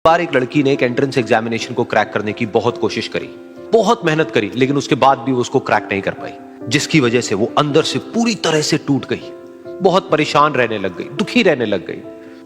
बार एक लड़की ने एक एंट्रेंस एग्जामिनेशन को क्रैक करने की बहुत कोशिश करी, बहुत मेहनत करी, लेकिन उसके बाद भी वो उसको क्रैक नहीं कर पाई, जिसकी वजह से वो अंदर से पूरी तरह से टूट गई, बहुत परेशान रहने लग गई, दुखी रहने लग गई।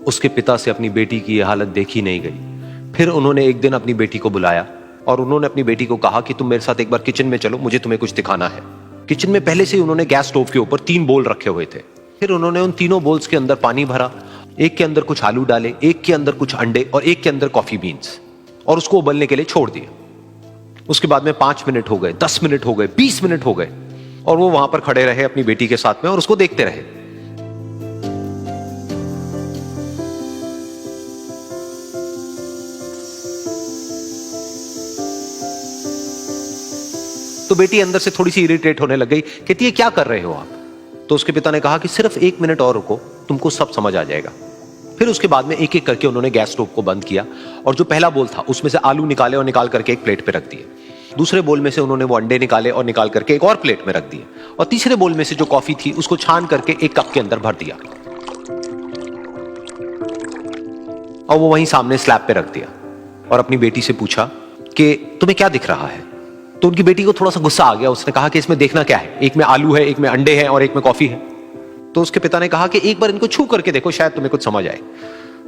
उसके पिता से अपनी बेटी की यह हालत देखी नहीं गई। फिर उन्होंने एक दिन अपनी बेटी को बुलाया और उन्होंने अपनी बेटी को कहा कि तुम मेरे साथ एक बार किचन में चलो, मुझे तुम्हें कुछ दिखाना है। किचन में पहले से ही उन्होंने गैस स्टोव के ऊपर 3 बोल रखे हुए थे। फिर उन्होंने उन तीनों बोल्स के अंदर पानी भरा, एक के अंदर कुछ आलू डाले, एक के अंदर कुछ अंडे और एक के अंदर कॉफी बीन्स, और उसको उबलने के लिए छोड़ दिया। उसके बाद में 5 मिनट हो गए, 10 मिनट हो गए, 20 मिनट हो गए, और वो वहां पर खड़े रहे अपनी बेटी के साथ में और उसको देखते रहे। तो बेटी अंदर से थोड़ी सी इरिटेट होने लग गई, कहती है क्या कर रहे हो आप? तो उसके पिता ने कहा कि सिर्फ 1 मिनट और रुको, तुमको सब समझ आ जाएगा। फिर उसके बाद में एक एक करके उन्होंने गैस स्टोव को बंद किया और जो पहला बोल था उसमें से आलू निकाले और निकाल करके एक प्लेट पे रख दिए। दूसरे बोल में से उन्होंने वो अंडे निकाले और निकाल करके एक और प्लेट में रख दिए, और तीसरे बोल में से जो कॉफी थी उसको छान करके एक कप के अंदर भर दिया और वो वहीं सामने स्लैब पे रख दिया और अपनी बेटी से पूछा कि तुम्हें क्या दिख रहा है? तो उनकी बेटी को थोड़ा सा गुस्सा आ गया। उसने कहा कि इसमें देखना क्या है, एक में आलू है, एक में अंडे हैं और एक में कॉफी है। तो उसके पिता ने कहा कि एक बार इनको छू करके देखो, शायद तुम्हें कुछ समझ आए।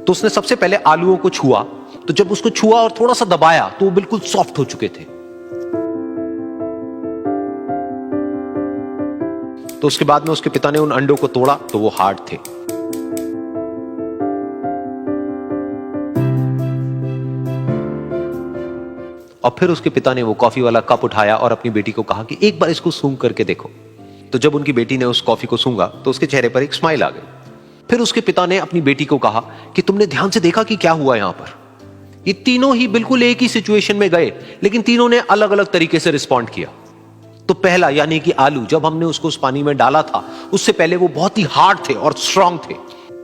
तो उसने सबसे पहले आलूओं को छुआ, तो जब उसको छुआ और थोड़ा सा दबाया तो वो बिल्कुल सॉफ्ट हो चुके थे। तो उसके बाद में उसके पिता ने उन अंडों को तोड़ा तो वो हार्ड थे। और फिर उसके पिता ने वो कॉफी वाला कप उठाया और अपनी बेटी को कहा कि एक बार इसको सूंघ करके देखो। तो जब उनकी बेटी ने उस कॉफी को सूंघा तो उसके चेहरे पर एक स्माइल आ गई। फिर उसके पिता ने अपनी बेटी को कहा कि तुमने ध्यान से देखा कि क्या हुआ यहां पर? ये तीनों ही बिल्कुल एक ही सिचुएशन में गए, लेकिन तीनों ने अलग अलग तरीके से रिस्पॉन्ड किया। तो पहला यानी कि आलू, जब हमने उसको उस पानी में डाला था उससे पहले वो बहुत ही हार्ड थे और स्ट्रांग थे,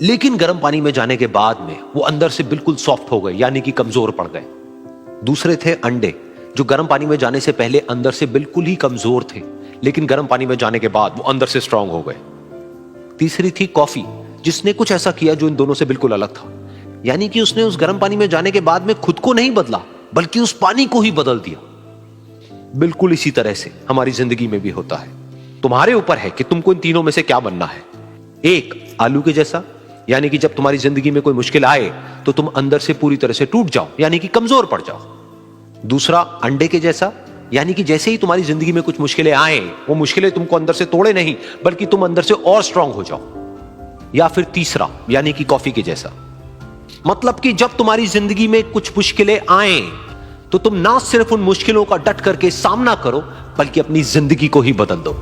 लेकिन गर्म पानी में जाने के बाद में वो अंदर से बिल्कुल सॉफ्ट हो गए, यानी कि कमजोर पड़ गए। दूसरे थे अंडे, जो गर्म पानी में जाने से पहले अंदर से बिल्कुल ही कमजोर थे, लेकिन गर्म पानी में जाने के बाद वो अंदर से स्ट्रांग हो गए। तीसरी थी कॉफी, जिसने कुछ ऐसा किया जो इन दोनों से बिल्कुल अलग था, यानी कि उसने उस गर्म पानी में जाने के बाद में खुद को नहीं बदला, बल्कि उस पानी को ही बदल दिया। बिल्कुल इसी तरह से हमारी जिंदगी में भी होता है। तुम्हारे ऊपर है कि तुमको इन तीनों में से क्या बनना है। एक, आलू के जैसा, यानी कि जब तुम्हारी जिंदगी में कोई मुश्किल आए तो तुम अंदर से पूरी तरह से टूट जाओ, यानी कि कमजोर पड़ जाओ। दूसरा, अंडे के जैसा, यानी कि जैसे ही तुम्हारी जिंदगी में कुछ मुश्किलें आए, वो मुश्किलें तुमको अंदर से तोड़े नहीं, बल्कि तुम अंदर से और स्ट्रांग हो जाओ। या फिर तीसरा, यानी कि कॉफी के जैसा, मतलब कि जब तुम्हारी जिंदगी में कुछ मुश्किलें आए तो तुम ना सिर्फ उन मुश्किलों का डट करके सामना करो, बल्कि अपनी जिंदगी को ही बदल दो।